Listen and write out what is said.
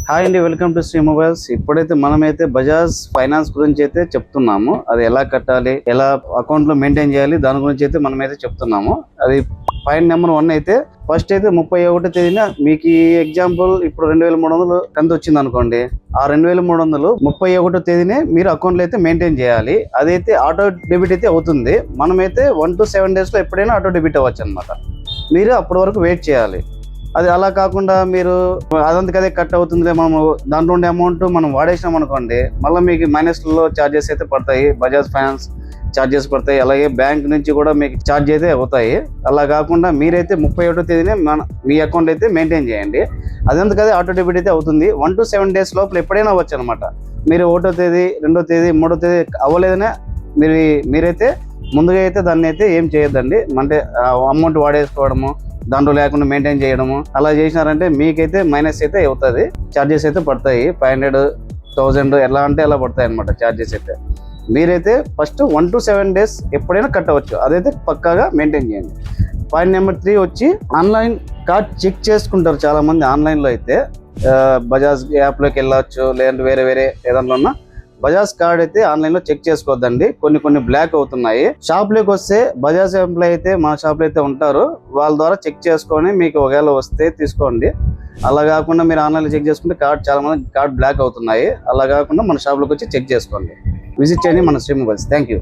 Hi అండి, welcome to Shri mobiles. ఇప్పుడైతే మనమైతే బజాజ్ ఫైనాన్స్ గురించి అయితే చెప్తున్నాము. అది ఎలా కట్టాలి, ఎలా అకౌంట్ లో మెయింటైన్ చేయాలి, దాని గురించి అయితే మనమైతే చెప్తున్నాము. అది పాయింట్ నెంబర్ 1 అయితే ఫస్ట్ అయితే 31వ తేదీన మీకు ఎగ్జాంపుల్ ఇప్పుడు 2300 కంత వచ్చింది అనుకోండి. ఆ 2300 31వ తేదీనే మీరు అకౌంట్ లో అయితే మెయింటైన్ చేయాలి. అదైతే ఆటో డెబిట్ అయితే అవుతుంది. మనమైతే 1 to 7 days లో ఎప్పుడైనా ఆటో డెబిట్ అవ్వచ్చు అనమాట. మీరు అప్పటి వరకు వెయిట్ చేయాలి. అది అలా కాకుండా మీరు అదంతకదే కట్ అవుతుందిలే, మనము దాంట్లో ఉండే అమౌంట్ మనం వాడేసినాం అనుకోండి, మళ్ళీ మీకు మైనస్లో ఛార్జెస్ అయితే పడతాయి. బజాజ్ ఫైనాన్స్ ఛార్జెస్ పడతాయి, అలాగే బ్యాంక్ నుంచి కూడా మీకు ఛార్జ్ అయితే అవుతాయి. అలా కాకుండా మీరైతే 31వ తేదీనే మీ అకౌంట్ అయితే మెయింటైన్ చేయండి. అదంతకదే ఆటో డెబిట్ అయితే అవుతుంది. 1 to 7 days లోపల ఎప్పుడైనా అవ్వచ్చు అనమాట. మీరు 1వ తేదీ 2వ తేదీ 3వ తేదీ అవ్వలేదనే మీరైతే ముందుగా అయితే దాన్ని అయితే ఏం చేయొద్దండి. అంటే అమౌంట్ వాడేసుకోవడము, దాంట్లో లేకుండా మెయింటైన్ చేయడము అలా చేసినారంటే మీకైతే మైనస్ అయితే అవుతుంది. ఛార్జెస్ అయితే పడతాయి. 500, 1000 ఎలా అంటే అలా పడతాయి అనమాట ఛార్జెస్ అయితే. మీరైతే ఫస్ట్ 1 to 7 days ఎప్పుడైనా కట్టవచ్చు. అదైతే పక్కాగా మెయింటైన్ చేయండి. పాయింట్ నెంబర్ 3 వచ్చి ఆన్లైన్ కార్డ్ చెక్ చేసుకుంటారు చాలా మంది. ఆన్లైన్లో అయితే బజాజ్ యాప్లోకి వెళ్ళవచ్చు, లేదంటే వేరే ఏదన్నా ఉన్న బజాజ్ కార్డ్ అయితే ఆన్లైన్లో చెక్ చేసుకోవద్దండి. కొన్ని బ్లాక్ అవుతున్నాయి. షాప్లోకి వస్తే బజాజ్ ఎంప్లాయ్ అయితే మా షాప్లో అయితే ఉంటారు, వాళ్ళ ద్వారా చెక్ చేసుకొని మీకు ఒకవేళ వస్తే తీసుకోండి. అలా కాకుండా మీరు ఆన్లైన్లో చెక్ చేసుకుంటే చాలా మంది కార్డ్ బ్లాక్ అవుతున్నాయి. అలా కాకుండా మన షాప్లోకి వచ్చి చెక్ చేసుకోండి. విజిట్ చేయండి మన శ్రీ మొబైల్స్. Thank you.